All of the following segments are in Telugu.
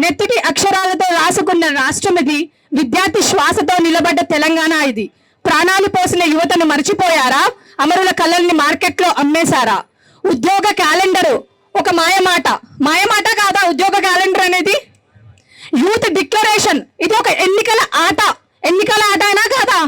నెత్తిటి అక్షరాలతో రాసుకున్న రాష్ట్రం ఇది. విద్యార్థి శ్వాసతో నిలబడ్డ తెలంగాణ ఇది. ప్రాణాలు పోసిన యువతను మర్చిపోయారా? అమరుల కళల్ని మార్కెట్లో అమ్మేశారా? ఉద్యోగ క్యాలెండరు ఒక మాయమాట కాదా ఉద్యోగ క్యాలెండర్ అనేది? యూత్ డిక్లరేషన్ ఇది ఒక ఎన్నికల ఆట అయినా కాదా?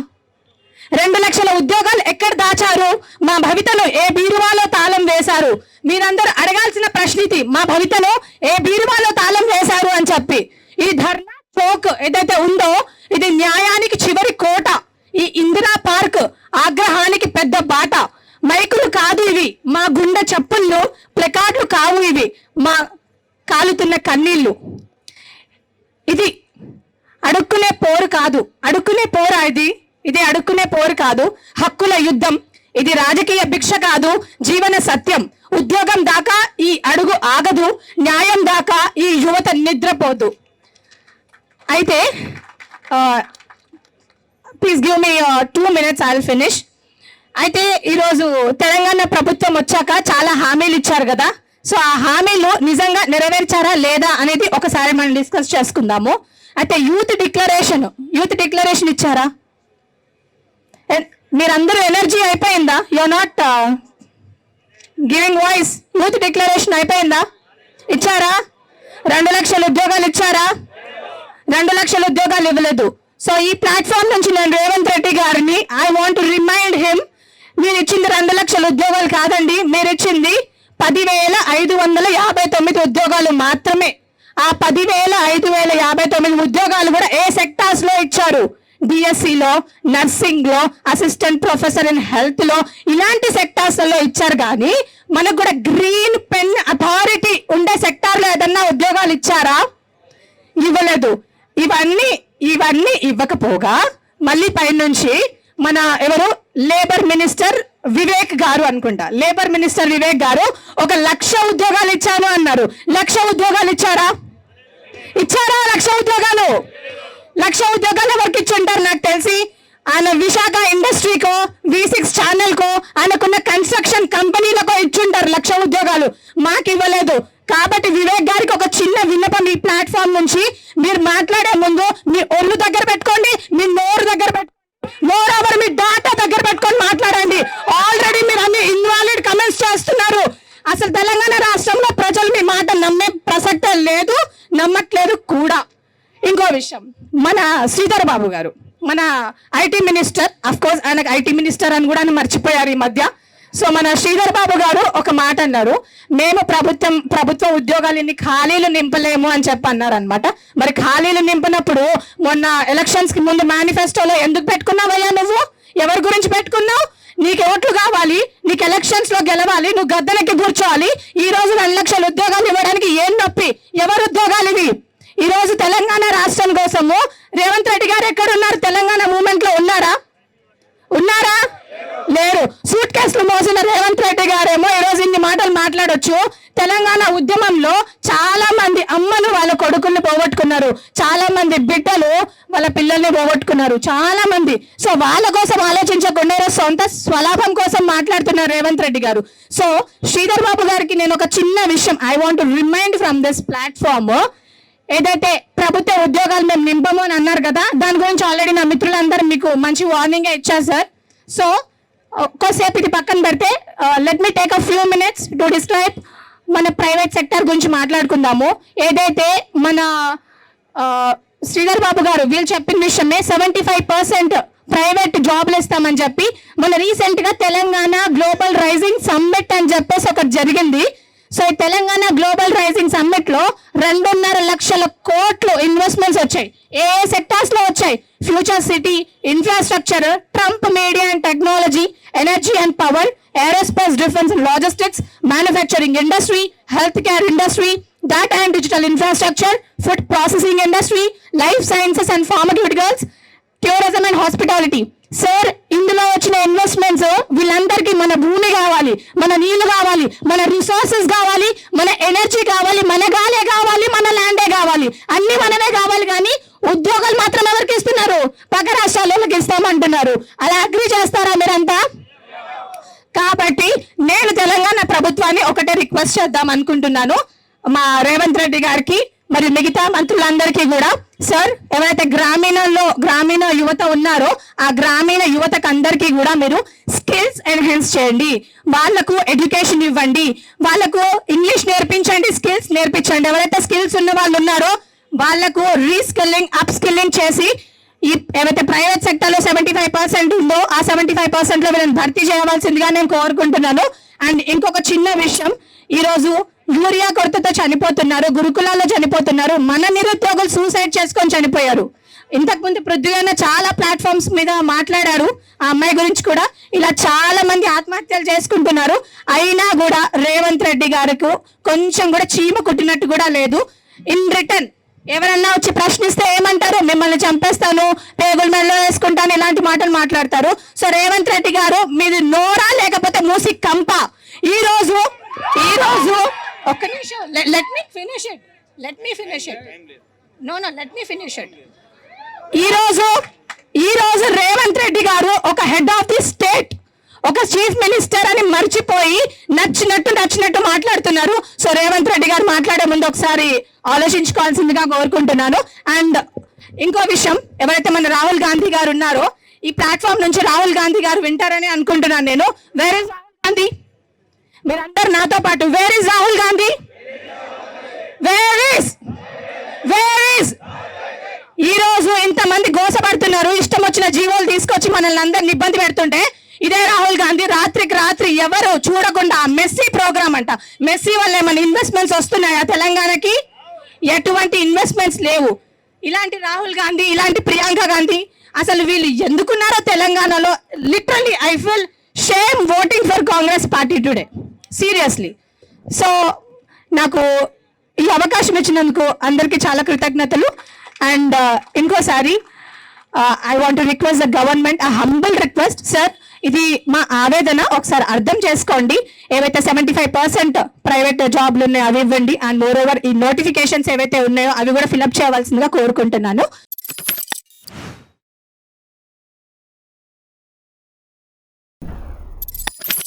2 లక్షల ఉద్యోగాలు ఎక్కడ దాచారు? మా భవితను ఏ బీరువాలో తాళం వేశారు? మీరందరూ అడగాల్సిన ప్రశ్న ఇది. మా భవితను ఏ బీరువాలో తాళం వేశారు అని చెప్పి. ఈ ధర్నా చౌక్ ఏదైతే ఉందో ఇది న్యాయానికి చివరి కోట. ఈ ఇందిరా పార్క్ ఆగ్రహానికి పెద్ద బాట. మైకులు కాదు ఇవి మా గుండె చప్పుళ్ళు, ప్లకార్డులు కావు ఇవి మా కాలుతున్న కన్నీళ్లు. ఇది అడుక్కునే పోరు కాదు, అడుక్కునే పోరా ఇది అడుక్కునే పోరు కాదు. హక్కుల యుద్ధం ఇది. రాజకీయ భిక్ష కాదు, జీవన సత్యం. ఉద్యోగం దాకా ఈ అడుగు ఆగదు, న్యాయం దాకా ఈ యువత నిద్రపోదు. అయితే please give me 2 minutes, I will finish. అయితే ఈరోజు తెలంగాణ ప్రభుత్వం వచ్చాక చాలా హామీలు ఇచ్చారు కదా. సో ఆ హామీలు నిజంగా నెరవేర్చారా లేదా అనేది ఒకసారి మనం డిస్కస్ చేసుకుందాము. అయితే యూత్ డిక్లరేషన్ ఇచ్చారా? మీరందరూ ఎనర్జీ అయిపోయిందా? You are not giving voice. Youth declaration అయిపోయిందా? ఇచ్చారా? 2 లక్షల ఉద్యోగాలు ఇచ్చారా? 2 లక్షల ఉద్యోగాలు ఇవ్వలేదు. సో ఈ ప్లాట్ఫామ్ నుంచి నేను రేవంత్ రెడ్డి గారిని I want to remind him, మీరు ఇచ్చింది 2 లక్షల ఉద్యోగాలు కాదండి, మీరు ఇచ్చింది 10,559 ఉద్యోగాలు మాత్రమే. ఆ 10,559 ఉద్యోగాలు కూడా ఏ సెక్టార్స్ లో ఇచ్చారు? డిఎస్సిలో, నర్సింగ్ లో, అసిస్టెంట్ ప్రొఫెసర్ ఇన్ హెల్త్ లో, ఇలాంటి సెక్టార్స్ లో ఇచ్చారు. కానీ మనకు కూడా గ్రీన్ పెన్ అథారిటీ ఉండే సెక్టార్ లో ఏదన్నా ఉద్యోగాలు ఇచ్చారా? ఇవ్వలేదు. ఇవన్నీ ఇవ్వకపోగా మళ్ళీ పైనుంచి మన ఎవరు లేబర్ మినిస్టర్ వివేక్ గారు అనుకుంటా, లేబర్ మినిస్టర్ వివేక్ గారు 1,00,000 ఉద్యోగాలు ఇచ్చాను అన్నారు. 1,00,000 ఉద్యోగాలు ఇచ్చారా? 1,00,000 ఉద్యోగాలు? 1,00,000 ఉద్యోగాలు ఎవరికి ఇచ్చుంటారు? నాకు తెలిసి ఆయన విశాఖ ఇండస్ట్రీకో, V6 ఛానల్ కో, ఆయనకున్న కన్స్ట్రక్షన్ కంపెనీలకో ఇచ్చుంటారు 1,00,000 ఉద్యోగాలు. మాకు ఇవ్వలేదు. కాబట్టి వివేక్ గారికి ఒక చిన్న విన్నపం ఈ ప్లాట్ఫామ్ నుంచి, మీరు మాట్లాడే ముందు మీ ఒళ్ళు దగ్గర పెట్టుకోండి, మీ నోరు దగ్గర పెట్టుకోండి, మోర్ ఓవర్ మీ డాటా దగ్గర పెట్టుకొని మాట్లాడండి. ఆల్రెడీ మీరు అన్ని ఇన్వాలిడ్ కమెంట్స్ చేస్తున్నారు. అసలు తెలంగాణ రాష్ట్రంలో ప్రజలు మీ మాట నమ్మే ప్రసక్తే లేదు, నమ్మట్లేదు కూడా. ఇంకో విషయం, మన శ్రీధర్ బాబు గారు, మన ఐటీ మినిస్టర్, అఫ్ కోర్స్ ఆయనకు ఐటీ మినిస్టర్ అని కూడా మర్చిపోయారు ఈ మధ్య. సో మన శ్రీధర్ బాబు గారు ఒక మాట అన్నారు, మేము ప్రభుత్వ ఉద్యోగాలు ఇన్ని ఖాళీలు నింపలేము అని చెప్పి అన్నారు అనమాట. మరి ఖాళీలు నింపినప్పుడు మొన్న ఎలక్షన్స్ కి ముందు మేనిఫెస్టోలో ఎందుకు పెట్టుకున్నావయ్యా? నువ్వు ఎవరి గురించి పెట్టుకున్నావు? నీకు ఓట్లు కావాలి, నీకు ఎలక్షన్స్ లో గెలవాలి, నువ్వు గద్దెనకి కూర్చోవాలి. ఈ రోజు 2 లక్షల ఉద్యోగాలు ఇవ్వడానికి ఏం నొప్పి? ఎవరు ఉద్యోగాలు ఇవి? ఈ రోజు తెలంగాణ రాష్ట్రం కోసము రేవంత్ రెడ్డి గారు ఎక్కడున్నారు? తెలంగాణ మూవ్మెంట్ లో ఉన్నారా? లేరు. సూట్ కేసులు మోసిన రేవంత్ రెడ్డి గారేమో ఈ రోజు ఇన్ని మాటలు మాట్లాడొచ్చు. తెలంగాణ ఉద్యమంలో చాలా మంది అమ్మలు వాళ్ళ కొడుకుల్ని పోగొట్టుకున్నారు, చాలా మంది బిడ్డలు వాళ్ళ పిల్లల్ని పోగొట్టుకున్నారు, చాలా మంది. సో వాళ్ళ కోసం ఆలోచించకుండా సొంత స్వలాభం కోసం మాట్లాడుతున్నారు రేవంత్ రెడ్డి గారు. సో శ్రీధర్ బాబు గారికి నేను ఒక చిన్న విషయం I want to remind from this platform. ఏదైతే ప్రభుత్వ ఉద్యోగాలు మేము నింపము అని అన్నారు కదా, దాని గురించి ఆల్రెడీ నా మిత్రులందరూ మీకు మంచి వార్నింగ్ ఇచ్చారు సార్. సో ఒక్కోసేపు ఇది పక్కన పెడితే let me take a few minutes to describe మన ప్రైవేట్ సెక్టర్ గురించి మాట్లాడుకుందాము. ఏదైతే మన శ్రీధర్ బాబు గారు వీళ్ళు చెప్పిన విషయమే 75% ప్రైవేట్ జాబ్లు ఇస్తామని చెప్పి మన రీసెంట్ గా తెలంగాణ గ్లోబల్ రైజింగ్ సమ్మిట్ అని చెప్పేసి ఒకటి జరిగింది. సో ఈ తెలంగాణ గ్లోబల్ రైజింగ్ సమ్మిట్ లో 2.5 లక్షల కోట్లు ఇన్వెస్ట్మెంట్స్ వచ్చాయి. ఏ సెక్టార్స్ లో వచ్చాయి? Future city, infrastructure, Trump media and technology, energy and power, aerospace defence and logistics, manufacturing industry, health care industry, data and digital infrastructure, food processing industry, life sciences and pharmaceuticals, tourism and hospitality. Sir ఇందులో వచ్చిన ఇన్వెస్ట్మెంట్స్ వీళ్ళందరికీ మన భూమి కావాలి, మన నీళ్లు కావాలి, మన రిసోర్సెస్ కావాలి, మన ఎనర్జీ కావాలి, మన గాలే కావాలి, మన ల్యాండే కావాలి, అన్ని మనమే కావాలి. కానీ ఉద్యోగాలు మాత్రం ఎవరికి ఇస్తున్నారు? పక్క రాష్ట్రాలకు ఇస్తామంటున్నారు. అలా అగ్రీ చేస్తారా మీరంతా? కాబట్టి నేను తెలంగాణ ప్రభుత్వాన్ని ఒకటే రిక్వెస్ట్ చేద్దాం అనుకుంటున్నాను, మా రేవంత్ రెడ్డి గారికి, మరియు మిగతా మంత్రులందరికీ కూడా సార్, ఎవరైతే గ్రామీణ యువత ఉన్నారో ఆ గ్రామీణ యువతకు అందరికీ కూడా మీరు స్కిల్స్ ఎన్హాన్స్ చేయండి, వాళ్ళకు ఎడ్యుకేషన్ ఇవ్వండి, వాళ్ళకు ఇంగ్లీష్ నేర్పించండి, స్కిల్స్ నేర్పించండి. ఎవరైతే స్కిల్స్ ఉన్న వాళ్ళు ఉన్నారో వాళ్ళకు రీస్కిల్లింగ్, అప్ స్కిల్లింగ్ చేసి ఈ ఏవైతే ప్రైవేట్ సెక్టర్ లో 75% ఉందో ఆ 75% లో వీళ్ళని భర్తీ చేయవలసిందిగా నేను కోరుకుంటున్నాను. అండ్ ఇంకొక చిన్న విషయం, ఈ రోజు యూరియా కొరతతో చనిపోతున్నారు, గురుకులాల్లో చనిపోతున్నారు, మన నిరుద్యోగులు సూసైడ్ చేసుకొని చనిపోయారు. ఇంతకుముందు పృథ్వీ చాలా ప్లాట్ఫామ్స్ మీద మాట్లాడారు ఆ అమ్మాయి గురించి కూడా. ఇలా చాలా మంది ఆత్మహత్యలు చేసుకుంటున్నారు. అయినా కూడా రేవంత్ రెడ్డి గారికి కొంచెం కూడా చీమ కుట్టినట్టు కూడా లేదు. ఇన్ రిటర్న్ ఎవరన్నా వచ్చి ప్రశ్నిస్తే ఏమంటారు, మిమ్మల్ని చంపేస్తాను, పేగుల మెడలో వేసుకుంటాను, ఇలాంటి మాటలు మాట్లాడతారు. సో రేవంత్ రెడ్డి గారు, మీది నోరా లేకపోతే మూసి కంప. ఈ రోజు ఒక్క నిమిషం, లెట్ మీ ఫినిష్ ఇట్. ఈ రోజు రేవంత్ రెడ్డి గారు ఒక హెడ్ ఆఫ్ ది స్టేట్, ఒక చీఫ్ మినిస్టర్ అని మర్చిపోయి నచ్చినట్టు మాట్లాడుతున్నారు. సో రేవంత్ రెడ్డి గారు మాట్లాడే ముందు ఒకసారి ఆలోచించుకోవాల్సిందిగా కోరుకుంటున్నాను. అండ్ ఇంకో విషయం, ఎవరైతే మన రాహుల్ గాంధీ గారు ఉన్నారో ఈ ప్లాట్ఫామ్ నుంచి రాహుల్ గాంధీ గారు వింటారని అనుకుంటున్నాను నేను. Where is Rahul Gandhi? మీరందరూ నాతో పాటు, where is Rahul Gandhi? Where is ఈ రోజు ఇంతమంది గోసపడుతున్నారు, ఇష్టం వచ్చిన జీవోలు తీసుకొచ్చి మనల్ని అందరిని ఇబ్బంది పెడుతుంటే ఇదే రాహుల్ గాంధీ రాత్రికి రాత్రి ఎవరు చూడకుండా మెస్సీ ప్రోగ్రామ్ అంట, మెస్సీ వల్ల ఏమైనా ఇన్వెస్ట్మెంట్స్ వస్తున్నాయా తెలంగాణకి? ఎటువంటి ఇన్వెస్ట్మెంట్స్ లేవు. ఇలాంటి రాహుల్ గాంధీ, ఇలాంటి ప్రియాంక గాంధీ అసలు వీళ్ళు ఎందుకున్నారో తెలంగాణలో. Literally I feel shame voting for Congress party today, seriously. So నాకు ఈ అవకాశం ఇచ్చినందుకు అందరికీ చాలా కృతజ్ఞతలు. అండ్ ఇంకోసారి I want to request the government, a humble request, sir, ఇది మా ఆవేదన ఒకసారి అర్థం చేసుకోండి. ఏవైతే 75% ప్రైవేట్ జాబ్లు ఉన్నాయో అవి ఇవ్వండి. అండ్ మోర్ ఓవర్ ఈ నోటిఫికేషన్స్ ఏవైతే ఉన్నాయో అవి కూడా ఫిల్అప్ చేయవలసిందిగా కోరుకుంటున్నాను.